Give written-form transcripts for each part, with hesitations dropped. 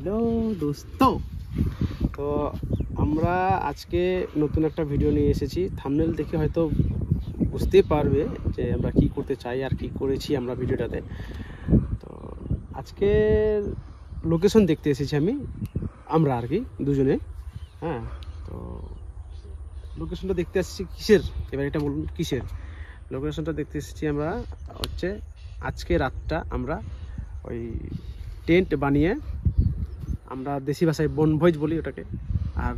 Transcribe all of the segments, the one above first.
Hello দোস্ত, তো আমরা আজকে নতুন একটা ভিডিও নিয়ে এসেছি। থাম্বনেল দেখে হয়তো বুঝতে পারবে যে আমরা কি করতে চাই আর কি করেছি আমরা ভিডিওটাতে। তো আজকে লোকেশন দেখতে এসেছি আমরা আর কি দুজনে। হ্যাঁ, তো লোকেশনটা দেখতে এসেছি কিসের, এবার এটা বলুন কিসের লোকেশনটা দেখতে এসেছি আমরা হচ্ছে আজকে রাতটা আমরা ওই টেন্ট বানিয়ে, আমরা দেশি ভাষায় বনভোজ বলি ওটাকে, আর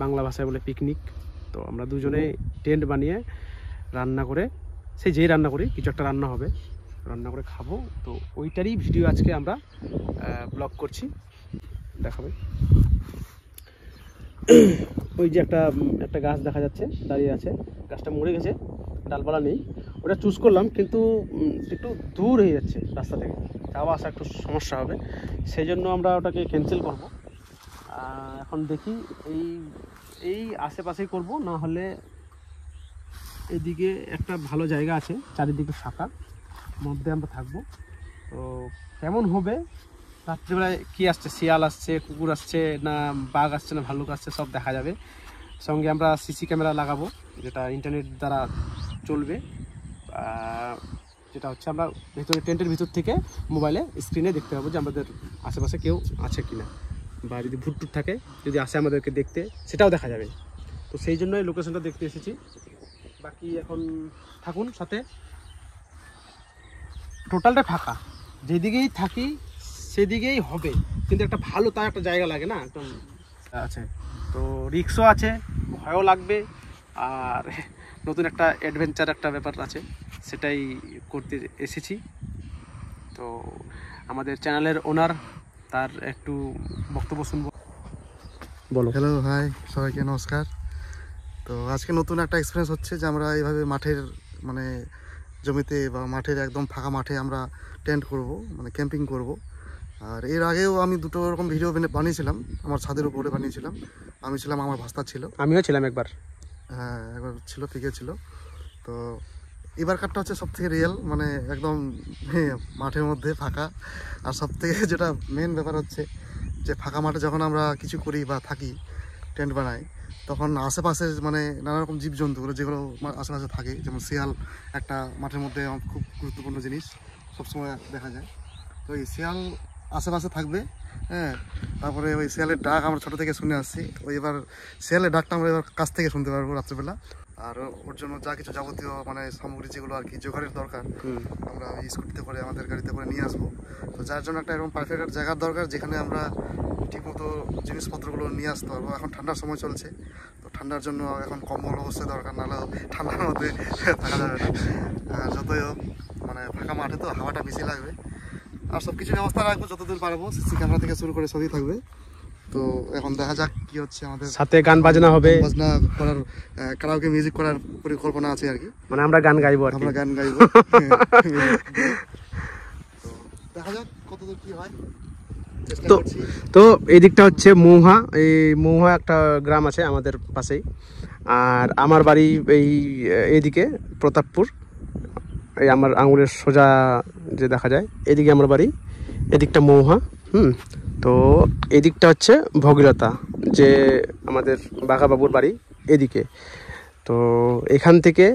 বাংলা ভাষায় বলে পিকনিক। তো আমরা দুজনে টেন্ট বানিয়ে রান্না করে, সেই যেই রান্না করি কিছু একটা রান্না হবে, রান্না করে খাবো। তো ওইটারই ভিডিও আজকে আমরা ব্লগ করছি, দেখাবে। ওই যে একটা গাছ দেখা যাচ্ছে দাঁড়িয়ে আছে, গাছটা মরে গেছে, ডালপালা নেই। ওটা চুজ করলাম কিন্তু একটু দূর হয়ে যাচ্ছে রাস্তা থেকে, যাওয়া আসা একটু সমস্যা হবে, সেই জন্য আমরা ওটাকে ক্যান্সেল করব। এখন দেখি এই আশেপাশেই করব, না হলে এদিকে একটা ভালো জায়গা আছে চারিদিকে ফাঁকা, মধ্যে আমরা থাকবো। তো কেমন হবে, রাত্রিবেলায় কী আসছে, শিয়াল আসছে, কুকুর আসছে, না বাঘ আসছে, না ভাল্লুক আসছে, সব দেখা যাবে। সঙ্গে আমরা সিসি ক্যামেরা লাগাবো, যেটা ইন্টারনেট দ্বারা চলবে, যেটা হচ্ছে আমরা ভেতরে টেন্টের ভিতর থেকে মোবাইলে স্ক্রিনে দেখতে পাবো যে আমাদের আশেপাশে কেউ আছে কি না, বা যদি ভূত টুট থাকে, যদি আসে আমাদেরকে দেখতে, সেটাও দেখা যাবে। তো সেই জন্যই লোকেশনটা দেখতে এসেছি। বাকি এখন থাকুন সাথে, টোটালটা ফাঁকা, যেদিকেই থাকি সেদিকেই হবে, কিন্তু একটা ভালো তার একটা জায়গা লাগে না, একদম আছে। তো রিক্সও আছে, ভয়ও লাগবে, আর নতুন একটা অ্যাডভেঞ্চার একটা ব্যাপার আছে, সেটাই করতে এসেছি। তো আমাদের চ্যানেলের ওনার, তার একটু বক্তব্য শুনবো, বলো। হ্যালো, হাই সবাইকে, নমস্কার। তো আজকে নতুন একটা এক্সপিরিয়েন্স হচ্ছে যে আমরা এইভাবে মাঠের মানে জমিতে বা মাঠের একদম ফাঁকা মাঠে আমরা টেন্ট করব, মানে ক্যাম্পিং করব। আর এর আগেও আমি দুটো রকম ভিডিও বানিয়েছিলাম, আমার ছাদের উপরে বানিয়েছিলাম। আমি ছিলাম, আমার ভাস্তা ছিল, আমিও ছিলাম একবার। হ্যাঁ, একবার ছিল, ফিকে ছিল। তো এবার কাটটা হচ্ছে সব থেকে রিয়েল, মানে একদম মাঠের মধ্যে ফাঁকা। আর সব থেকে যেটা মেন ব্যাপার হচ্ছে যে ফাঁকা মাঠে যখন আমরা কিছু করি বা থাকি, টেন্ট বানাই, তখন আশেপাশে মানে নানা রকম জীবজন্তুগুলো যেগুলো আশেপাশে থাকে, যেমন শিয়াল একটা মাঠের মধ্যে খুব গুরুত্বপূর্ণ জিনিস, সবসময় দেখা যায়। তো এই শিয়াল আশেপাশে থাকবে, হ্যাঁ। তারপরে ওই শিয়ালের ডাক আমরা ছোটো থেকে শুনে আসছি, ওই এবার শিয়ালের ডাকটা আমরা এবার কাছ থেকে শুনতে পারবো রাত্রেবেলা। আর ওর জন্য যা কিছু যাবতীয় মানে সামগ্রী যেগুলো আর কি জোগাড়ের দরকার, আমরা ওই স্কুটিতে করে আমাদের গাড়িতে করে নিয়ে আসবো। তো যার জন্য একটা এরকম পারফেক্ট একটা জায়গার দরকার, যেখানে আমরা ঠিকমতো জিনিসপত্রগুলো নিয়ে আসতে পারবো। এখন ঠান্ডার সময় চলছে, তো ঠান্ডার জন্য এখন কম্বল অবশ্যই দরকার, নাহলে ঠান্ডার মধ্যে থাকা যাবে না। যতই হোক মানে ফাঁকা মাঠে তো হাওয়াটা বেশি লাগবে। আর সব কিছু ব্যবস্থা রাখবো যতদূর পারবো, সিসি ক্যামেরা থেকে শুরু করে সবই থাকবে। তো এখন দেখা যাক কি হচ্ছে। আমাদের সাথে গান বাজনা হবে, বাজনা করার, কারাওকে মিউজিক করার পরিকল্পনা আছে আর কি, মানে আমরা গান গাইবো, আমরা গান গাইবো। তো দেখা যাক কতদূর কি হয়। তো এই দিকটা হচ্ছে মৌহা, এই মৌহা একটা গ্রাম আছে আমাদের পাশেই, আর আমার বাড়ি এইদিকে প্রতাপপুর, এই আমার আঙুলের সোজা যে দেখা যায় এদিকে আমার বাড়ি, এদিকটা মৌহা। তো এদিকটা হচ্ছে ভগীরথা, যে আমাদের বাঘাবাবুর বাড়ি এদিকে। তো এখান থেকে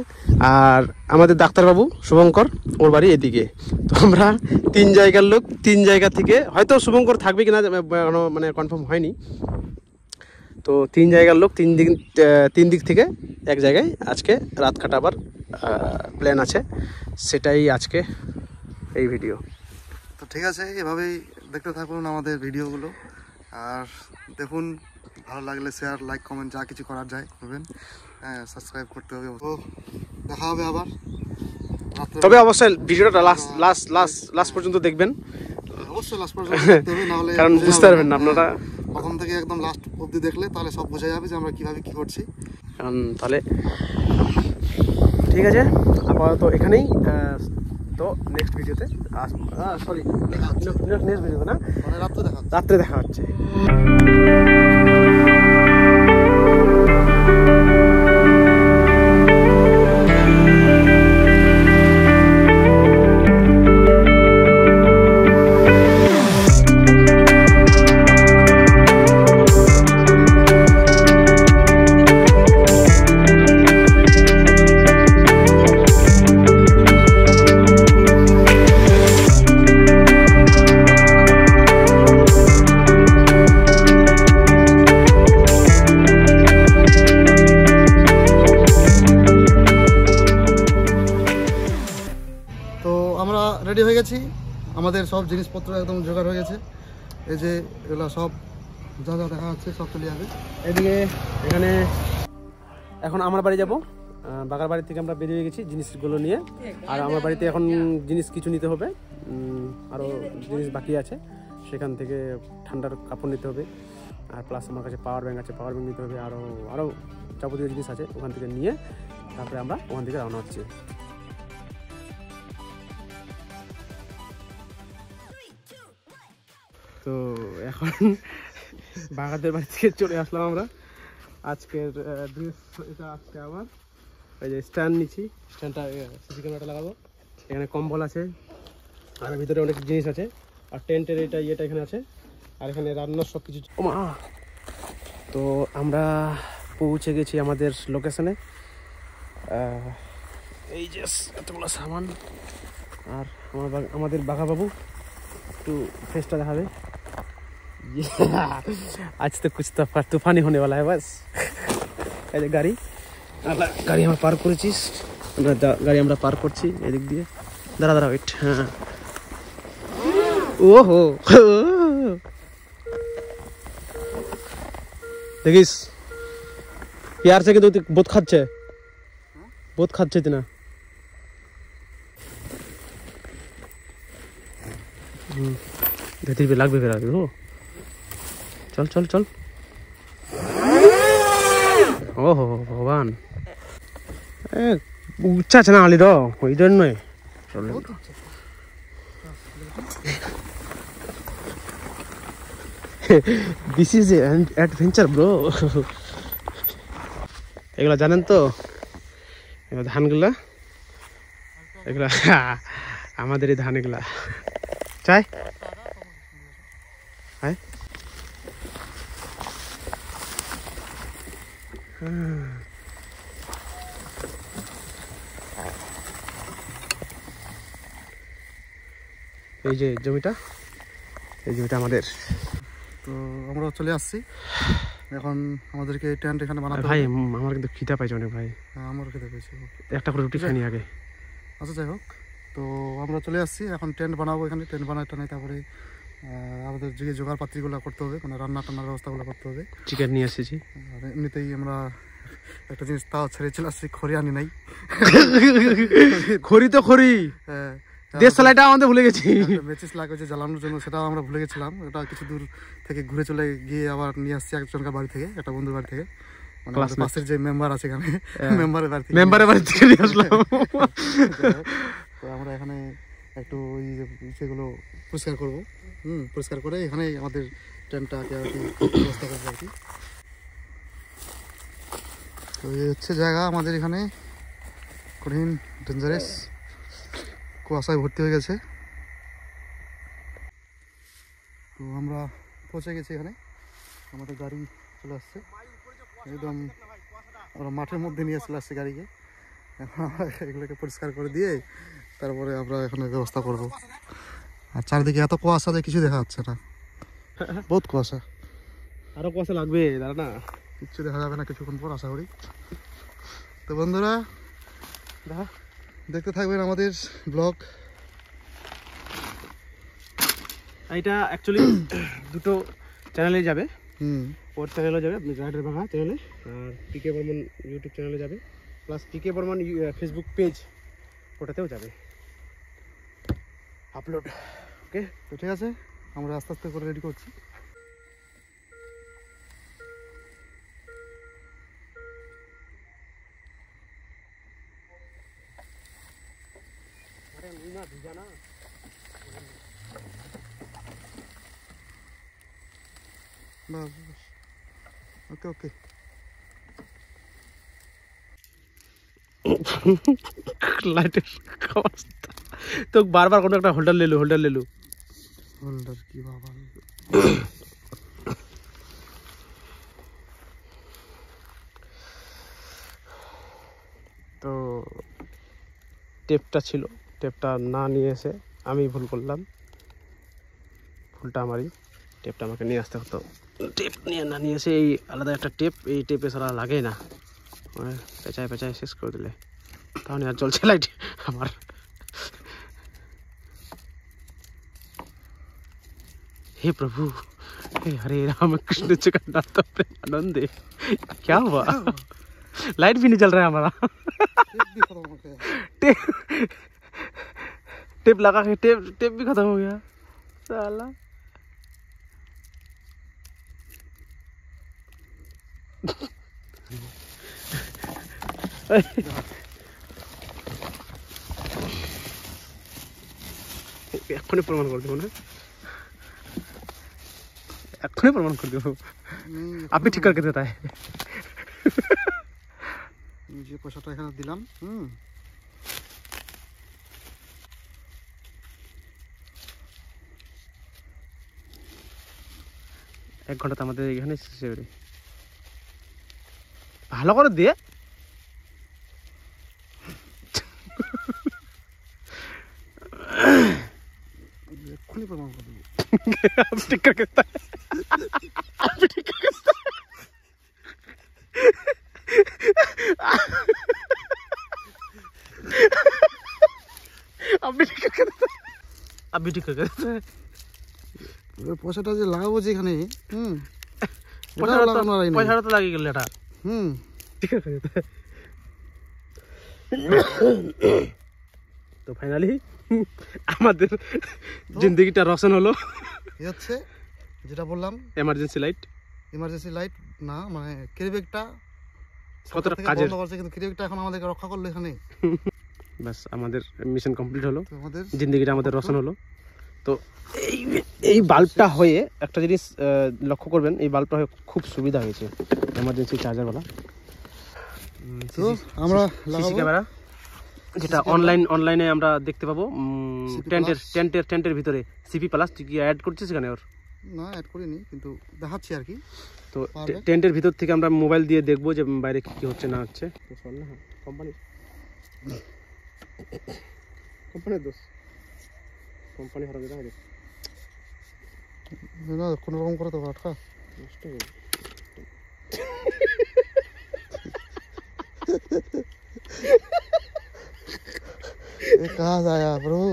আর আমাদের ডাক্তারবাবু শুভঙ্কর, ওর বাড়ি এদিকে। তো আমরা 3 জায়গার লোক, 3 জায়গা থেকে, হয়তো শুভঙ্কর থাকবে কিনা মানে কনফার্ম হয়নি। তো 3 জায়গার লোক, 3 দিক থেকে এক জায়গায় আজকে রাত কাটাবার প্ল্যান আছে, সেটাই আজকে এই ভিডিও। তো ঠিক আছে, এভাবেই দেখতে থাকুন আমাদের ভিডিওগুলো, আর দেখুন ভালো লাগলে শেয়ার, লাইক, কমেন্ট যা কিছু করার যায় করবেন। হ্যাঁ, সাবস্ক্রাইব করতে হবে। তো দেখা হবে আবার, তবে অবশ্যই ভিডিওটা লাস্ট পর্যন্ত দেখবেন, অবশ্যই লাস্ট পর্যন্ত দেখতে হবে, নাহলে কারণ বুঝতে পারবেন না আপনারা। প্রথম থেকে একদম লাস্ট অবধি দেখলে তাহলে সব বোঝা যাবে যে আমরা কিভাবে কি করছি। তাহলে ঠিক আছে, আপাতত এখানেই। তো নেক্সট ভিডিওতে সরি নেক্সট ভিডিওতে না, মানে রাত্রে দেখা হচ্ছে। তো আমরা রেডি হয়ে গেছি, আমাদের সব জিনিসপত্র একদম জোগাড় হয়ে গেছে। এই যে এগুলো সব যা যা দেখা যাচ্ছে সব চলে যাবে এদিকে। এখানে এখন আমার বাড়ি যাব, বাগার বাড়ি থেকে আমরা বেরিয়ে গেছি জিনিসগুলো নিয়ে। আর আমার বাড়িতে এখন জিনিস কিছু নিতে হবে, আরও জিনিস বাকি আছে, সেখান থেকে ঠান্ডার কাপড় নিতে হবে। আর প্লাস আমার কাছে পাওয়ার ব্যাঙ্ক আছে, পাওয়ার ব্যাঙ্ক নিতে হবে, আরও যাবতীয় জিনিস আছে, ওখান থেকে নিয়ে তারপরে আমরা ওখান থেকে রওনা হচ্ছি। তো এখন বাগাদের বাড়ি থেকে চলে আসলাম আমরা। আজকের ড্রেস এটা আজকে আবার এই যে স্ট্যান্ড নিচ্ছি, স্ট্যান্ডটা সিসি ক্যামেরাটা লাগাবো। এখানে কম্বল আছে, আর ভিতরে অনেক জিনিস আছে, আর টেন্টের ইয়েটা এখানে আছে, আর এখানে রান্নার সব কিছু। তো আমরা পৌঁছে গেছি আমাদের লোকেশনে। এই যে এতগুলো সামান, আর আমাদের বাঘাবাবু একটু ফেসটা দেখাবে। आज तो कुछ तूफानी होने वाला है बस। গাড়ি আমরা পার্ক করেছিস, গাড়ি আমরা পার্ক করছি এদিক দিয়ে। দাঁড়া ওয়েট। হ্যাঁ, ওহো দেখিস यार से কিন্তু বহুত খাচ্ছে না। ধীরে লাগবে ফেরা। চল চল চল। ওহো ভগবান, উচ্চা আছে না আলি র, ওই জন্যই দিস ইজ অ্যাডভেঞ্চার ব্রো। এগুলা জানেন তো, ধানগুলা এগুলা আমাদের এই ধান, এগুলা চাই। হ্যাঁ এই যে জমিটা, এই জমিটা আমাদের। তো আমরা চলে আসছি এখন, আমাদেরকে টেন্ট এখানে বানাতে ভাই আমার কিন্তু খিদা পাইছে অনেক ভাই। হ্যাঁ, আমারও খেতে পেয়েছি, একটা করে রুটি খাইনি আগে। আচ্ছা যাই হোক, তো আমরা চলে আসছি এখন, টেন্ট বানাবো এখানে। টেন্ট বানাতে তারপরে আমাদের যে জোগাড় পাত্রীগুলো করতে হবে, মানে রান্না টান্নার ব্যবস্থাগুলো করতে হবে। চিকেন নিয়ে এসেছি, আর এমনিতেই আমরা একটা জিনিস তাও ছেড়ে চলে আসছি, খড়ি আনি নাই। খড়ি তো খড়ি, দেশ সালাইটা আমাদের ভুলে গেছি। মেচিস লাগিয়েছে জ্বালানোর জন্য, সেটাও আমরা ভুলে গেছিলাম। এটা কিছু দূর থেকে ঘুরে চলে গিয়ে আবার নিয়ে আসছি একজনকার বাড়ি থেকে, একটা বন্ধুর বাড়ি থেকে, মানে পাশের যে মেম্বার আছে এখানে, মেম্বারের বাড়ি থেকে নিয়ে আসলাম। তো আমরা এখানে একটু ওই সেগুলো পরিষ্কার করবো, পরিষ্কার করে এখানে আমাদের টেন্টটাকে আর কি ব্যবস্থা করবো আর কি। তো এই হচ্ছে জায়গা আমাদের এখানে, কঠিন ডেঞ্জারাস, কুয়াশায় ভর্তি হয়ে গেছে। তো আমরা পৌঁছে গেছি এখানে, আমাদের গাড়ি চলে আসছে একদম, আমরা মাঠের মধ্যে নিয়ে চলে আসছি গাড়িকে। এগুলোকে পরিষ্কার করে দিয়ে তারপরে আমরা এখানে ব্যবস্থা করব। আর চারিদিকে এত কুয়াশা যে কিছু দেখা যাচ্ছে না, বহুত কুয়াশা। আরো কুয়াশা লাগবে, দাঁড়া না, কিচ্ছু দেখা যাবে না কিছুক্ষণ পর আশা করি। তো বন্ধুরা দেখতে থাকবেন আমাদের ব্লগ। এটা অ্যাকচুয়ালি দুটো চ্যানেলে যাবে, ওর চ্যানেলে যাবে রাইডার বাঘা চ্যানেলে, আর পিকে বর্মন ইউটিউব চ্যানেলে যাবে, প্লাস পিকে বর্মন ফেসবুক পেজ ওটাতেও যাবে আপলোড। ওকে, তো ঠিক আছে, আমরা আস্তে আস্তে করে রেডি করছি। ओके ओके লাইটের অবস্থা তো বারবার কোনো একটা হোল্ডার লেলু হোল্ডার কি বাবা। তো টেপটা ছিল, টেপটা না নিয়ে এসে আমি ভুল করলাম, ভুলটা আমারই, টেপটা আমাকে নিয়ে আসতে হতো। টেপ না নিয়ে এসে এই আলাদা একটা টেপ, এই টেপে সারা লাগে না, পেঁচায় শেষ করে দিলে, তাহলে আর চলছে লাইট আমার। हे प्रभु, हे हरे राम कृष्ण जगन्नाथ प्रेमानंद। क्या हुआ? लाइट भी नहीं चल रहा है हमारा। टेप टेप लगा के टेप भी खत्म हो गया साला। এক্ষুনি প্রমাণ করে দেবো না, এক্ষুনি প্রমাণ করে দেবো। আপনি ঠিক করে দেতা যে পয়সাটা এখানে দিলাম, 1 ঘন্টাতে আমাদের এখানে ভালো করে দিয়ে এক্ষুনি প্রমাণ করে দেবো। ঠিক করে দেতা আপনি ঠিক করে দেতা আপনি ঠিক করে দেতা আপনি ঠিক করে দেতা। পয়সাটা যে লাগাবো যেখানে, পয়সাটা তো লাগিয়ে গেল এটা। ঠিক আছে। তো ফাইনালি আমাদের জিন্দগিটা রোশন হলো। এই হচ্ছে যেটা বললাম, এমার্জেন্সি লাইট না, মানে ক্যারিব্যাগটা কতটা কাজের, বন্ধ করছে, কিন্তু ক্যারিব্যাগটা এখন আমাদেরকে রক্ষা করলো এখানে। বাস আমাদের মিশন কমপ্লিট হলো, আমাদের জিন্দগিটা আমাদের রোশন হলো। তো এই বাল্বটা হয়ে একটা জিনিস লক্ষ্য করবেন, এই বাল্বটা হয়ে খুব সুবিধা হয়েছে এমার্জেন্সি চার্জারওয়ালা। তো আমরা সিসি ক্যামেরা যেটা অনলাইনে আমরা দেখতে পাবো, টেন্টের ভিতরে সিপি প্লাস। তুই কি অ্যাড করছিস সেখানে? ওর না, অ্যাড করিনি, কিন্তু দেখাচ্ছি আর কি। তো টেন্টের ভিতর থেকে আমরা মোবাইল দিয়ে দেখবো যে বাইরে কি কি হচ্ছে না হচ্ছে। কোম্পানির দোষ, কোম্পানি হারা দেয় না, কোনো রকম করে তো আটকা নষ্ট হয়ে যাবে। कहाँ आया प्रभु?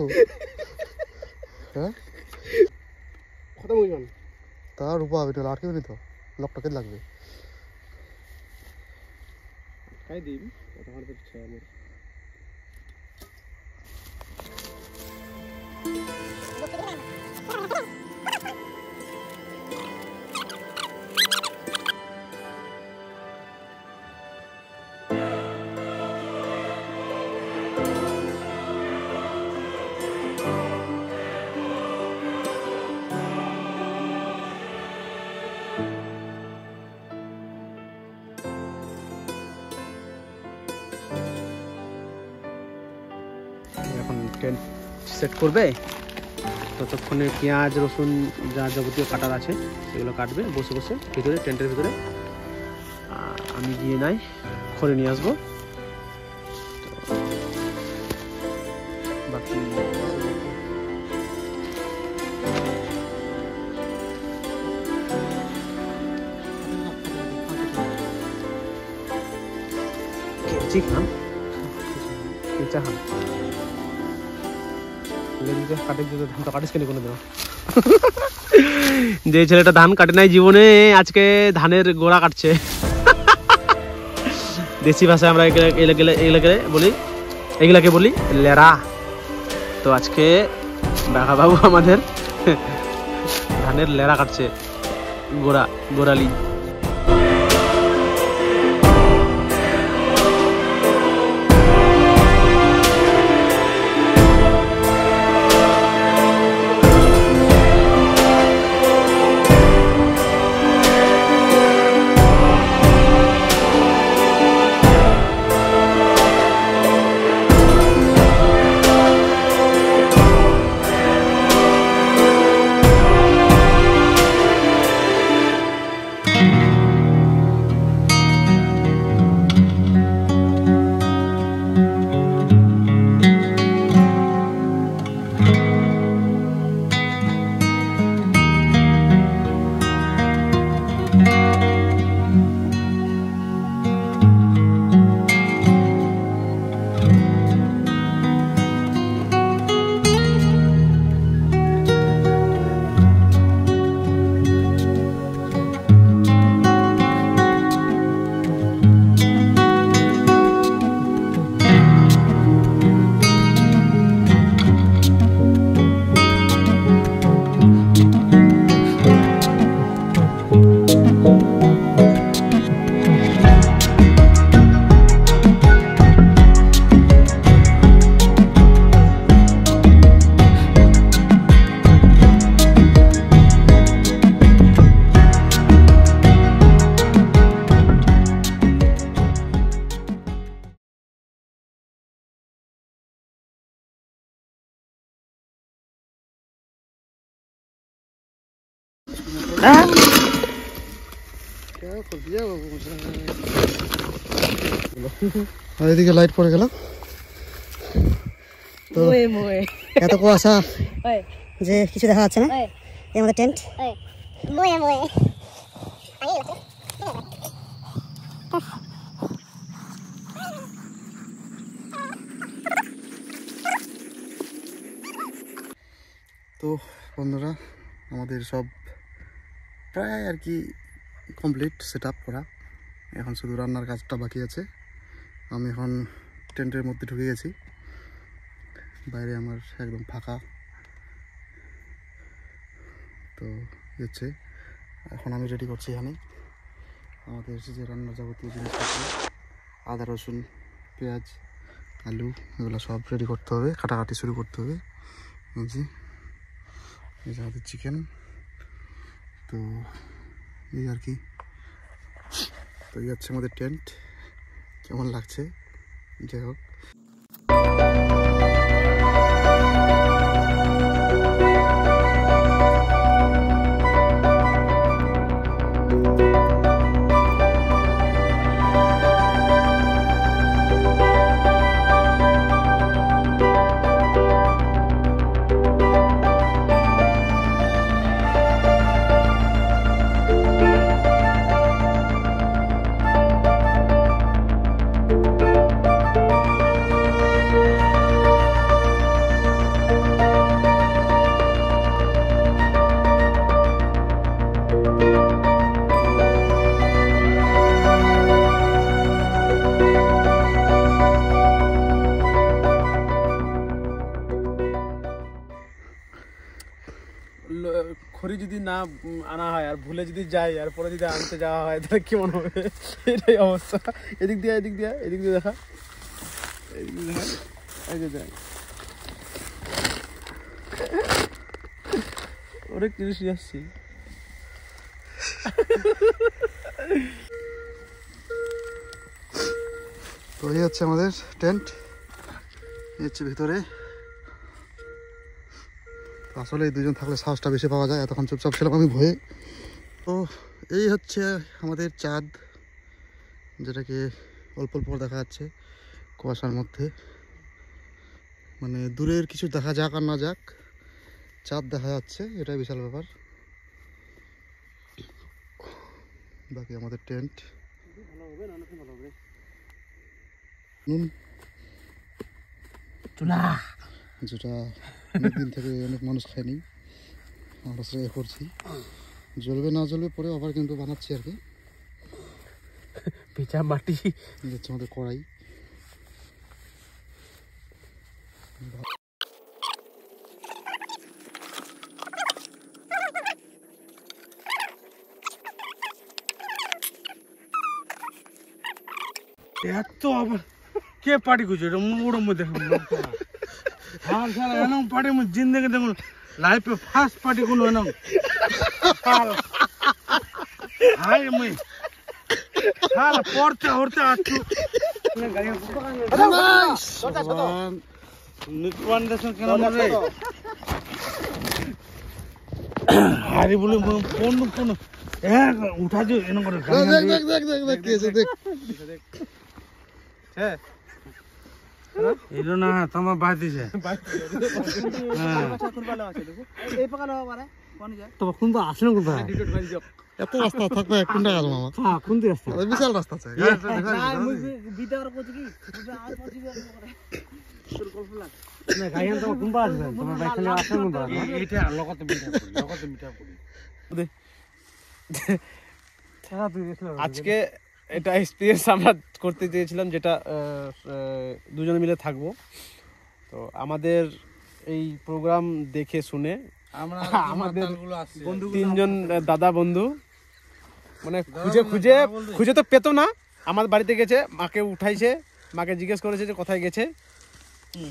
खत्म हो जान तार ऊपर अभी तो लाटके भी नहीं तो लॉक टके लग गए काय दी हमारे पे छे मेरे টেন্ট সেট করবে, ততক্ষণে পেঁয়াজ রসুন যা যাবতীয় কাটার আছে সেগুলো কাটবে বসে বসে ভিতরে, টেন্টের ভিতরে। আমি গিয়ে নাই খড়ে নিয়ে আসবো। বাকি খান কেঁচা খান ধানটা কাটিস কেন কোনোদিন? যে ছেলেটা ধান কাটে নাই জীবনে আজকে ধানের গোড়া কাটছে। দেশি ভাষায় আমরা এগুলাকে বলি লেরা। তো আজকে বাঘা বাবু আমাদের ধানের লেরা কাটছে, গোড়ালি। আর এদিকে লাইট পড়ে গেল তো এত কুয়াশা যে কিছু দেখা যাচ্ছে না। এই আমাদের টেন্ট। তো বন্ধুরা আমাদের সব প্রায় আর কি কমপ্লিট সেট আপ করা, এখন শুধু রান্নার কাজটা বাকি আছে। আমি এখন টেন্টের মধ্যে ঢুকে গেছি, বাইরে আমার একদম ফাঁকা। তো হচ্ছে এখন আমি রেডি করছি এখানে আমাদের যে রান্নার যাবতীয় জিনিসপত্র, আদা রসুন পেঁয়াজ আলু এগুলো সব রেডি করতে হবে, কাটাকাটি শুরু করতে হবে। এই যে আমাদের চিকেন, তো এই আর কি। তো এই হচ্ছে আমাদের টেন্ট, কেমন লাগছে যাই হোক। খড়ি যদি না আনা হয় আর ভুলে যদি যাই আর পরে যদি আনতে যাওয়া হয় তাহলে কেমন হবে, এটাই অবস্থা। এদিক দিয়ে এদিক দিয়ে এদিক দিয়ে দেখা, এদিক দিয়ে দেখা, এই যে দেখ অনেক জিনিস নিয়ে আসছি। তো এই হচ্ছে আমাদের টেন্ট, এই হচ্ছে ভিতরে। আসলে এই দুজন থাকলে সাহসটা বেশি পাওয়া যায়, এতক্ষণ চুপচাপ ছিলাম আমি ভয়ে। তো এই হচ্ছে আমাদের চাঁদ, যেটাকে অল্প অল্প দেখা যাচ্ছে কুয়াশার মধ্যে। মানে দূরের কিছু দেখা যাক আর না যাক, চাঁদ দেখা যাচ্ছে, এটাই বিশাল ব্যাপার। বাকি আমাদের টেন্ট যেটা অনেকদিন থেকে অনেক মানুষ খায়নি, আমরা সেটা করছি। জ্বলবে না জ্বলবে পরে আবার কিন্তু বানাচ্ছি আর কি। পিঠা মাটি হচ্ছে আমাদের কড়াই। এত আবার কে পার্টি করছে এটা ওর মধ্যে আর সারা এরকম পার্টি আমি জিন্দগি দেখুন লাইফে ফার্স্ট পার্টি কোনো এরকম হাই আমি সারা পড়তে হরতে আসছু নিকোয়ান দেশ কেন রে হারি বলে কোন কোন এক উঠা যে এরকম করে দেখ দেখ দেখ দেখ দেখ কি আছে দেখ। হ্যাঁ এটা না তোমার বাইতেছে তোমার কোন আসলে কোথায় এত রাস্তা থাকবে কোনটা গেল মামা? হ্যাঁ কোন রাস্তা বিশাল রাস্তা আছে। আজকে এটা এক্সপিরিয়েন্স আমরা করতে চেয়েছিলাম, যেটা দুজনে মিলে থাকবো। তো আমাদের এই প্রোগ্রাম দেখে শুনে আমাদের তিনজন দাদা বন্ধু মানে খুঁজে তো পেতো না, আমার বাড়িতে গেছে, মাকে উঠাইছে, মাকে জিজ্ঞেস করেছে যে কোথায় গেছে।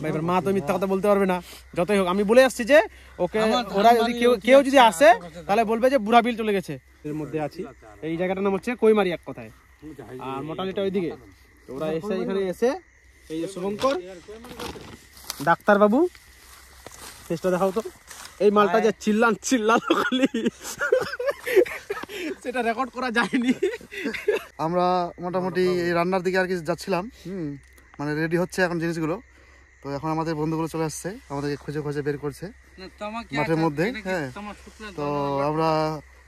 এবার মা তো মিথ্যা কথা বলতে পারবে না, যতই হোক আমি বলে আসছি যে ওকে ওরা যদি কেউ যদি আসে তাহলে বলবে যে বুড়াবিল চলে গেছে। এর মধ্যে আছি, এই জায়গাটার নাম হচ্ছে কৈমারি এক কথায়, আর মোটালিটা ওইদিকে। ওরা এসে এখানে এসে এই যে শুভঙ্কর ডাক্তারবাবু, ফেসটা দেখাও তো, এই মালটা যে চিল্লালো খালি সেটা রেকর্ড করা যায়নি। আমরা মোটামুটি এই রান্নার দিকে আর কি যাচ্ছিলাম, মানে রেডি হচ্ছে এখন জিনিসগুলো। তো এখন আমাদের বন্ধুগুলো চলে আসছে, আমাদেরকে খুঁজে খুঁজে বের করছে মাঠের মধ্যে। হ্যাঁ, তো আমরা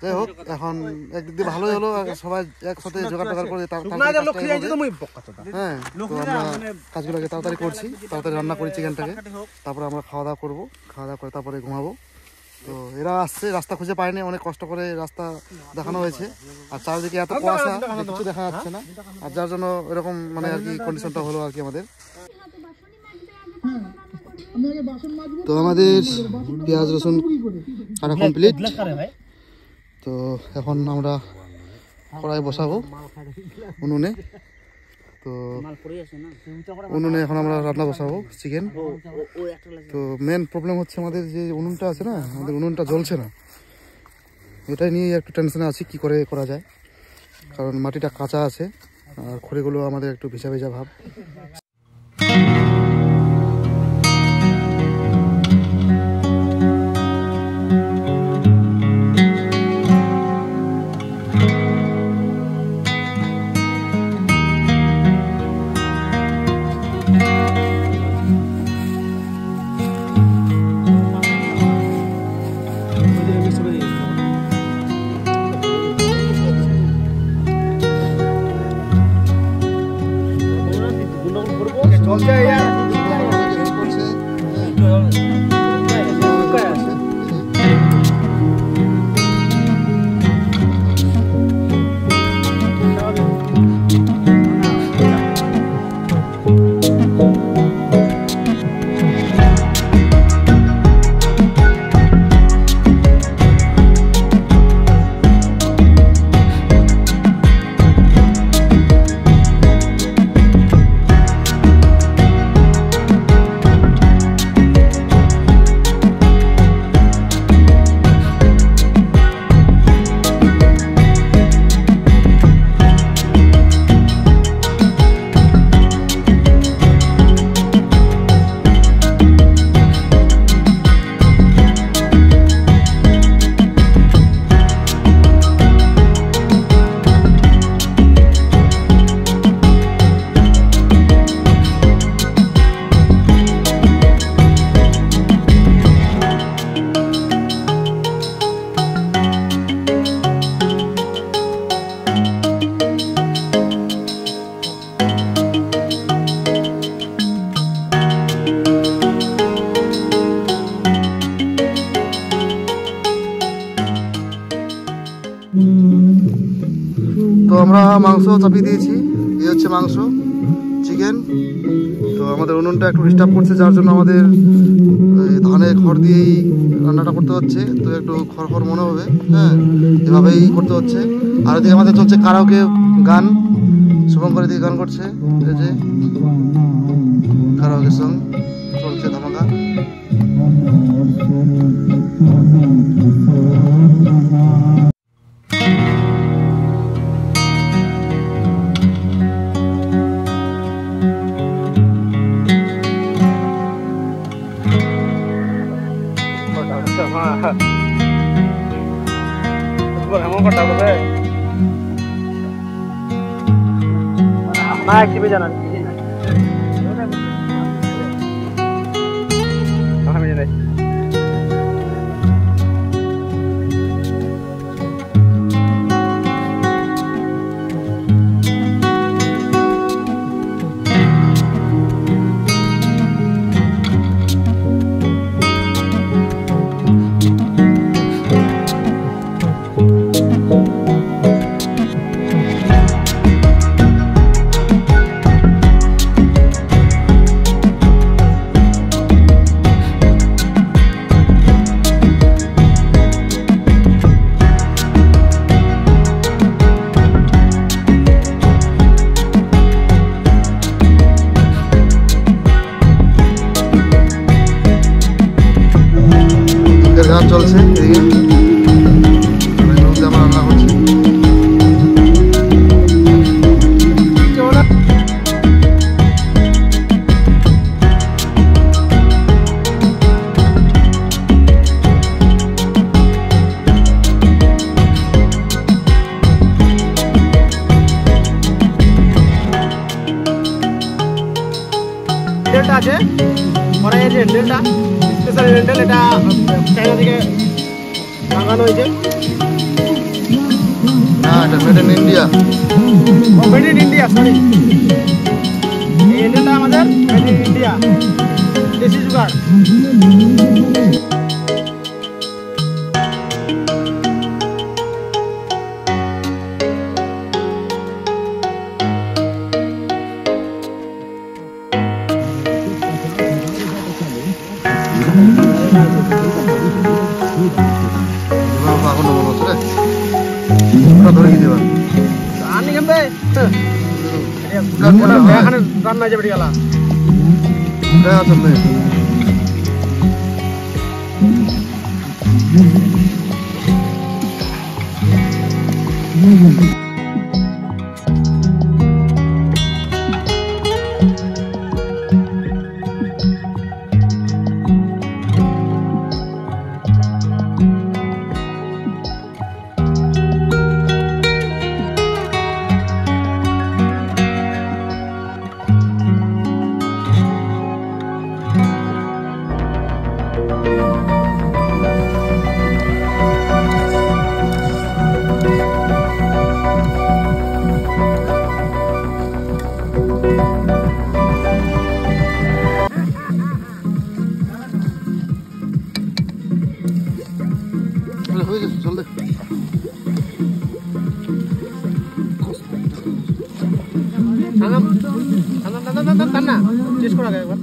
যাই হোক এখন একদিক দিয়ে ভালোই হলো, সবাই একসাথে জোগাড় করে। হ্যাঁ, তো আমরা কাজগুলোকে তাড়াতাড়ি করছি, তাড়াতাড়ি রান্না করি চিকেনটাকে, তারপরে আমরা খাওয়া দাওয়া করবো, খাওয়া দাওয়া করে তারপরে ঘুমাবো। তো এরা আসছে, রাস্তা খুঁজে পায়নি, অনেক কষ্ট করে রাস্তা দেখানো হয়েছে। আর চারিদিকে এত কুয়াশা কিছু দেখা যাচ্ছে না, আর যার জন্য এরকম মানে আর কি কন্ডিশনটা হলো আর কি আমাদের। তো আমাদের পেঁয়াজ রসুন কাটা কমপ্লিট। তো এখন আমরা কড়াই বসাবো উনুনে। তো উনুনে এখন আমরা রান্না বসাবো চিকেন। তো মেন প্রবলেম হচ্ছে আমাদের যে উনুনটা আছে না, আমাদের উনুনটা জ্বলছে না, এটাই নিয়ে একটু টেনশনে আছি কি করে করা যায়, কারণ মাটিটা কাঁচা আছে আর খড়িগুলো আমাদের একটু ভিজা ভিজা ভাব। তো আমরা মাংস চাপিয়ে দিয়েছি, এই হচ্ছে মাংস চিকেন। তো আমাদের উনুনটা একটু ডিস্টার্ব করছে, যার জন্য আমাদের ধানের খড় দিয়েই রান্নাটা করতে হচ্ছে। তো একটু খড় মনে হবে, হ্যাঁ, এভাবেই করতে হচ্ছে। আর ওদিকে আমাদের চলছে কারাওকে গান, শুভঙ্কর দিকে গান করছে, এই যে কারাওকে সং চলছে ধামাকা। চলছে এদিকে আমরা রান্না করছি। আছে। পরে এই যে হ্যান্ডেলটা স্পেশাল হ্যান্ডেল, এটা চাইনা থেকে লাগানো হয়েছে। এটা made in India. Made in India, sorry, এই হ্যান্ডেলটা আমাদের মেড ইন ইন্ডিয়া, দেশি জুগাড়। রান্না যাবে গেলা হয়ে গেছে, চল দেখ। টেস্ট করা যায় একবার।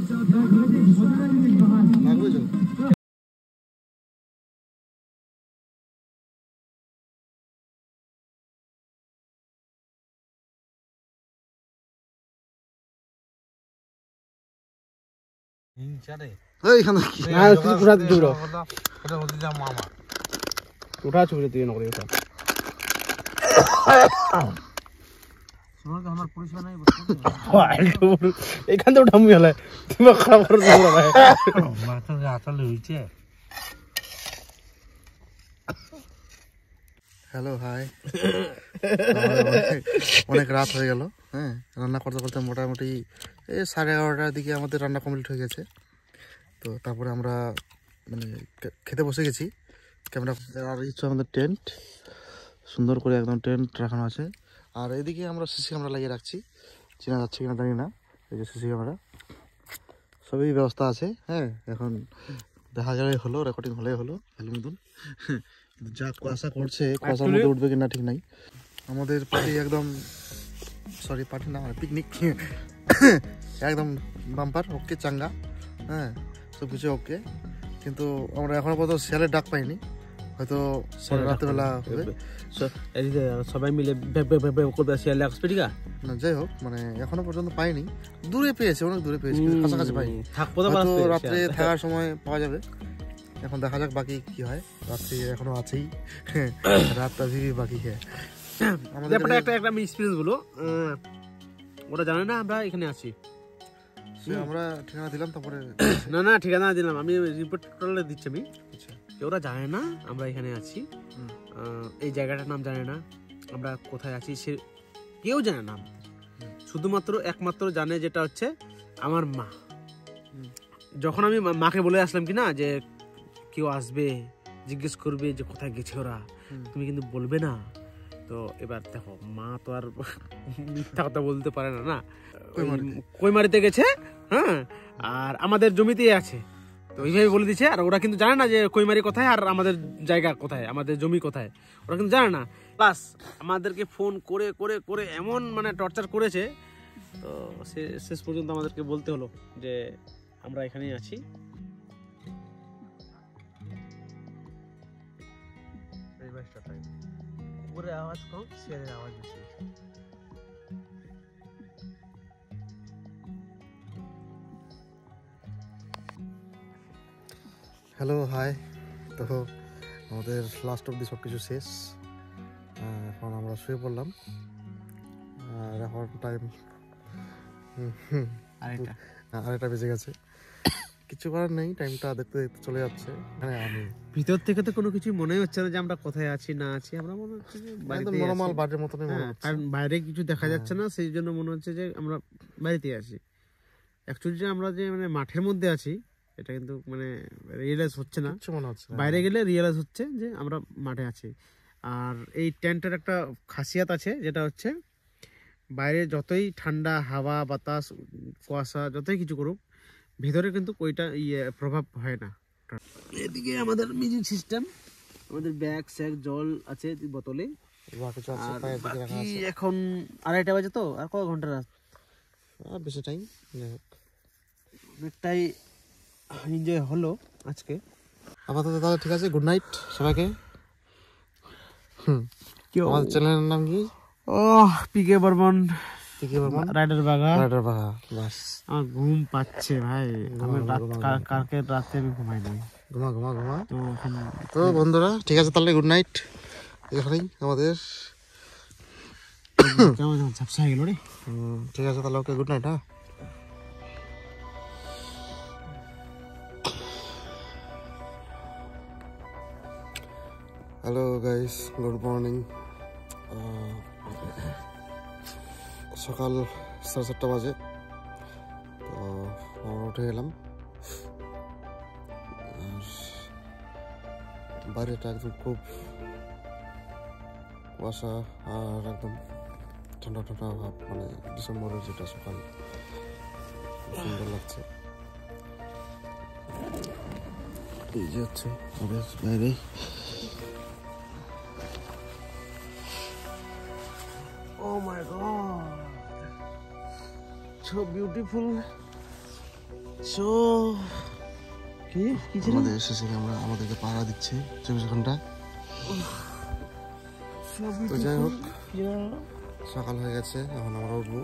এইখানে কি উঠা ছবি তুই নকরি উঠা। এখান থেকে উঠাম হলে তুমি খারাপ করে হ্যালো হাই। অনেক রাত হয়ে গেল। হ্যাঁ, রান্না করতে করতে মোটামুটি এই 11:30টার দিকে আমাদের রান্না কমপ্লিট হয়ে গেছে। তো তারপরে আমরা মানে খেতে বসে গেছি। ক্যামেরা আর ইচ্ছে আমাদের টেন্ট সুন্দর করে একদম টেন্ট রাখানো আছে। আর এদিকে আমরা সিসি ক্যামেরা লাগিয়ে রাখছি, চেনা যাচ্ছে কিনা জানি না। এই যে সিসি ক্যামেরা সবই ব্যবস্থা আছে। হ্যাঁ, এখন দেখা গেলে হলো, রেকর্ডিং হলেই হলো ভালো মতন। যা কুয়াশা করছে, কুয়াশার মধ্যে উঠবে কিনা ঠিক নাই। আমাদের পার্টি একদম, সরি পার্টি না, মানে পিকনিক একদম বাম্পার, ওকে চাঙ্গা। হ্যাঁ, সব কিছু ওকে। কিন্তু আমরা এখনো পর্যন্ত শিয়ালের ডাক পাইনি, হয়তো রাত্রেবেলা হবে। সবাই মিলে করবে শিয়ালে এক্সপেরিকা না, যাই হোক, মানে এখনো পর্যন্ত পাইনি। দূরে পেয়েছে, অনেক দূরে পেয়েছে, কাছাকাছি পাইনি। হয়তো রাত্রে থাকার সময় পাওয়া যাবে। এখন দেখা যাক বাকি কি হয়। রাত্রি এখনো আছেই, রাতটা ভিড় বাকি। আমাদের একটা আমি এক্সপেরিয়েন্স বলো, ওরা জানে না আমরা এখানে আছি। আমরা ঠিকানা দিলাম, তারপরে না ঠিকানা দিলাম, আমি রিপোর্ট দিচ্ছি আমি। ওরা জানে না আমরা এখানে আছি, এই জায়গাটার নাম জানে না, আমরা কোথায় আছি সে কেউ জানে না। শুধুমাত্র একমাত্র জানে যেটা হচ্ছে আমার মা। যখন আমি মাকে বলে আসলাম কি না যে কেউ আসবে জিজ্ঞেস করবে যে কোথায় গেছে ওরা, তুমি কিন্তু বলবে না। তো এবার দেখো, মা তো আর মিথ্যা কথা বলতে পারে না, না কইমারিতে গেছে, হ্যাঁ, আর আমাদের জমিতেই আছে। তো এইভাবে বলে দিচ্ছে। আর ওরা কিন্তু জানে না যে কইমারি কোথায় আর আমাদের জায়গা কোথায়, আমাদের জমি কোথায়, ওরা কিন্তু জানে না। প্লাস আমাদেরকে ফোন করে করে করে এমন মানে টর্চার করেছে, তো শেষ পর্যন্ত আমাদেরকে বলতে হলো যে আমরা এখানেই আছি। উপরে আওয়াজ কম, শেয়ারের আওয়াজ বেশি। Hello hi. তো আমাদের লাস্ট অব্দি সব কিছু শেষ। এখন আমরা শুয়ে পড়লাম। আর এখন টাইম 2:30 বেজে গেছে। কিছু করার নেই, টাইমটা দেখতে দেখতে চলে যাচ্ছে। হ্যাঁ, আমি ভিতর থেকে তো কোনো কিছু মনে হচ্ছে না যে আমরা কোথায় আছি না আছি, আমরা মনে হচ্ছে যে একদম নরমাল বাড়ির মতনই মনে হচ্ছে। কারণ বাইরে কিছু দেখা যাচ্ছে না, সেই জন্য মনে হচ্ছে যে আমরা বাড়িতে আছি। অ্যাকচুয়ালি আমরা যে মানে মাঠের মধ্যে আছি এটা কিন্তু মানে রিয়েলাইজ হচ্ছে না, কিছু মনে হচ্ছে না। বাইরে গেলে রিয়েলাইজ হচ্ছে যে আমরা মাঠে আছি। আর এই টেন্টের একটা খাসিয়াত আছে, যেটা হচ্ছে বাইরে যতই ঠান্ডা হাওয়া বাতাস কুয়াশা যতই কিছু করুক, ভিতরে কিন্তু ওইটা প্রভাব হয় না। এদিকে আমাদের মিউজিক সিস্টেম, আমাদের ব্যাগ স্যাগ জল আছে বোতলে। আর বাকি এখন 2:30 বাজে, তো আর কত ঘন্টা রাত, বেশি টাইম অনেকটাই এনজয় হলো আজকে। আপাতত তাহলে ঠিক আছে, গুড নাইট সবাইকে। আমার চ্যানেলের নাম কি? পিকে বর্মন রাইডার বাঘা। বাস আমার ঘুম পাচ্ছে ভাই, আমি কালকে রাতে আমি ঘুমাই নাই। ঘুমা তো এখন তো বন্ধুরা ঠিক আছে তাহলে গুড নাইট। এখানেই আমাদের কেমন ঝাপসা হয়ে গেল রে। ঠিক আছে তাহলে ওকে গুড নাইট। হ্যাঁ হ্যালো গাইস, গুড মর্নিং। সকাল 7:30 বাজে। তো আমরা উঠে গেলাম, আর বাইরেটা একদম খুব কুয়াশা আর একদম ঠান্ডা ঠান্ডা ভাব, মানে ডিসেম্বরের যেটা সকাল, সুন্দর লাগছে। এই যে হচ্ছে আমাদের বাইরে। Oh my god, so beautiful, so কি ছিল আমাদের এসেছে, আমরা আমাদেরকে পাহারা দিচ্ছে 24 ঘন্টা। তো যাই হোক, সকাল হয়ে গেছে, এখন আমরা উঠবো।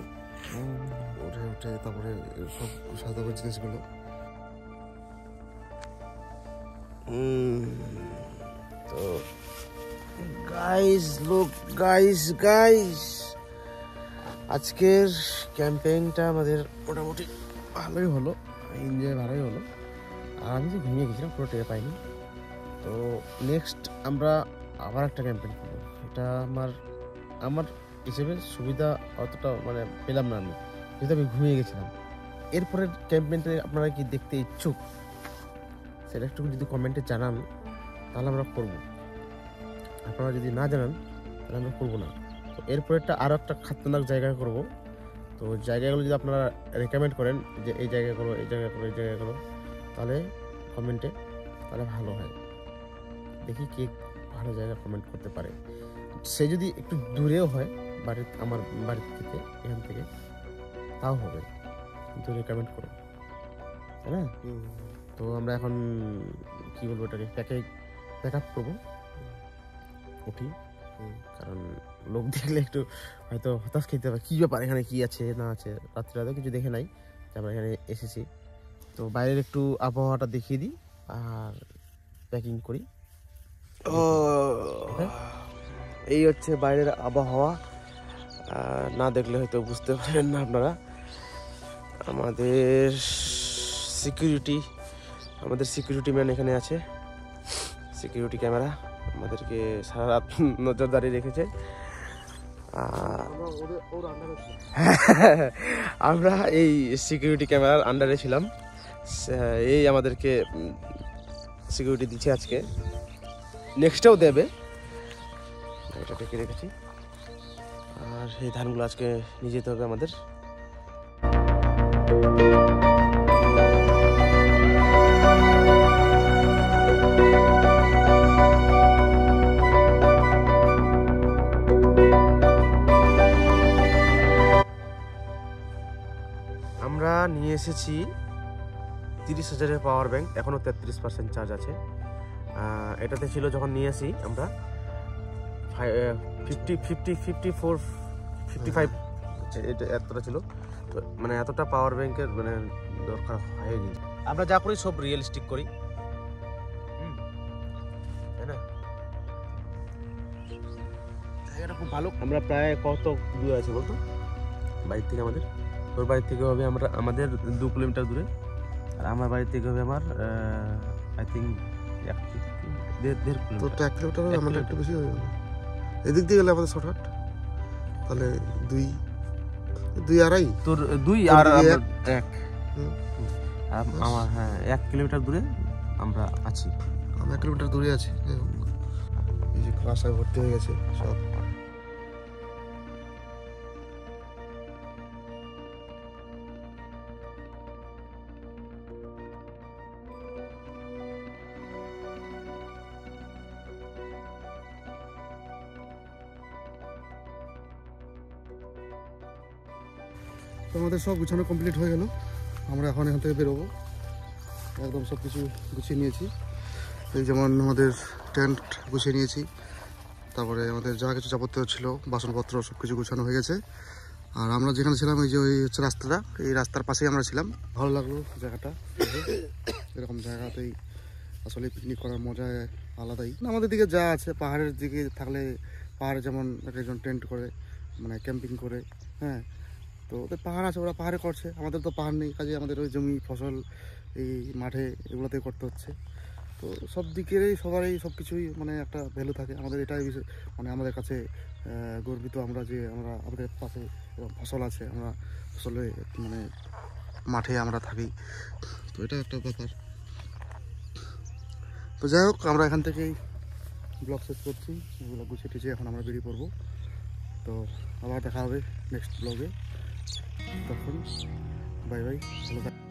উঠে তারপরে সব সাথে জিনিসগুলো। তো গাইস লুক গাইস আজকের ক্যাম্পেইনটা আমাদের মোটামুটি ভালোই হলো, এনজয় ভালোই হলো। আর আমি যে ঘুমিয়ে গেছিলাম পুরো টের পাইনি। তো নেক্সট আমরা আবার একটা ক্যাম্পেইন করবো। এটা আমার হিসেবে সুবিধা অতটা মানে পেলাম না আমি, যেহেতু আমি ঘুমিয়ে গেছিলাম। এরপরের ক্যাম্পেইনটা আপনারা কি দেখতে ইচ্ছুক সেটা একটু যদি কমেন্টে জানান, তাহলে আমরা করবো। আপনারা যদি না জানান তাহলে আমরা করবো না। তো এরপরেরটা আরও একটা খাতরনাক জায়গায় করবো। তো জায়গাগুলো যদি আপনারা রেকমেন্ড করেন যে এই জায়গায় করো, এই জায়গায় করো, এই জায়গায় করো, তাহলে কমেন্টে, তাহলে ভালো হয়। দেখি কে ভালো জায়গা কমেন্ট করতে পারে। সে যদি একটু দূরেও হয় আমার বাড়ির থেকে, এখান থেকে, তাও হবে, কিন্তু রেকমেন্ড করো, তাই না? তো আমরা এখন কি বলবো, এটাকে প্যাক আপ করবো, উঠি। কারণ লোক দেখলে একটু হয়তো হতাশ খেতে হবে, কী ব্যাপার এখানে কী আছে না আছে, রাত্রে কিছু দেখে নাই যে আমরা এখানে এসেছি। তো বাইরের একটু আবহাওয়াটা দেখিয়ে দিই আর প্যাকিং করি। এই হচ্ছে বাইরের আবহাওয়া, না দেখলে হয়তো বুঝতে পারেন না আপনারা। আমাদের সিকিউরিটি ম্যান এখানে আছে, সিকিউরিটি ক্যামেরা আমাদেরকে সারা রাত নজরদারি রেখেছে। আমরা এই সিকিউরিটি ক্যামেরার আন্ডারে ছিলাম, এই আমাদেরকে সিকিউরিটি দিচ্ছে আজকে, নেক্সটেও দেবে। এটা ঢেকে রেখেছি। আর এই ধানগুলো আজকে নিয়ে যেতে হবে আমাদের। আমরা নিয়ে এসেছি 30,000-এর পাওয়ার ব্যাংক, এখনও 33% চার্জ আছে। এটাতে ছিল যখন নিয়ে আসি আমরা 55 এতটা ছিল। তো মানে এতটা পাওয়ার ব্যাংকের মানে দরকার হয়নি। আমরা যা করি সব রিয়েলিস্টিক করি, তাই না? এটা খুব ভালো। আমরা প্রায় কত দূরে আছি বলতো বাড়ির থেকে? তোর বাড়ির থেকে হবে আমাদের 2 কিলোমিটার দূরে, আর আমার বাড়ির থেকে হবে আমার আই থিঙ্ক 1.5 কিলোমিটার। 1 কিলোমিটার আমাদের একটু বেশি হয়ে গেল। এদিক দিয়ে গেলে আমাদের শর্টকাট, তাহলে 2-2.5। তোর 2 আর 1 আমার হ্যাঁ 1 কিলোমিটার দূরে আমরা আছি। আমি 1 কিলোমিটার দূরে আছি। যাই হোক, এই যে কুয়াশায় ভর্তি হয়ে গেছে সব। তো আমাদের সব গুছানো কমপ্লিট হয়ে গেল। আমরা এখন এখান থেকে বেরোবো। একদম সব কিছু গুছিয়ে নিয়েছি। এই যেমন আমাদের টেন্ট গুছিয়ে নিয়েছি, তারপরে আমাদের যা কিছু যাবতীয় ছিল বাসনপত্র সব কিছু গুছানো হয়ে গেছে। আর আমরা যেখানে ছিলাম এই যে ওই হচ্ছে রাস্তাটা, এই রাস্তার পাশেই আমরা ছিলাম। ভালো লাগলো জায়গাটা। এরকম জায়গাতেই আসলে পিকনিক করার মজা আলাদাই। আমাদের দিকে যা আছে, পাহাড়ের দিকে থাকলে পাহাড়ে যেমন একজন টেন্ট করে, মানে ক্যাম্পিং করে, হ্যাঁ, তো ওদের পাহাড় আছে, ওরা পাহাড়ে করছে। আমাদের তো পাহাড় নেই, কাজে আমাদের ওই জমি ফসল এই মাঠে এগুলোতেই করতে হচ্ছে। তো সব দিকেরই সবারই সব কিছুই মানে একটা ভ্যালু থাকে। আমাদের এটাই মানে আমাদের কাছে গর্বিত আমরা, যে আমরা আমাদের পাশে এরকম ফসল আছে, আমরা ফসলে মানে মাঠে আমরা থাকি। তো এটা একটা ব্যাপার। তো যাই হোক, আমরা এখান থেকেই ব্লগ শেষ করছি। এগুলো গুছিয়ে টুছিয়ে এখন আমরা বেরিয়ে পড়বো। তো আবার দেখা হবে নেক্সট ব্লগে। তখন বাই বাই, ভালো থাকবেন।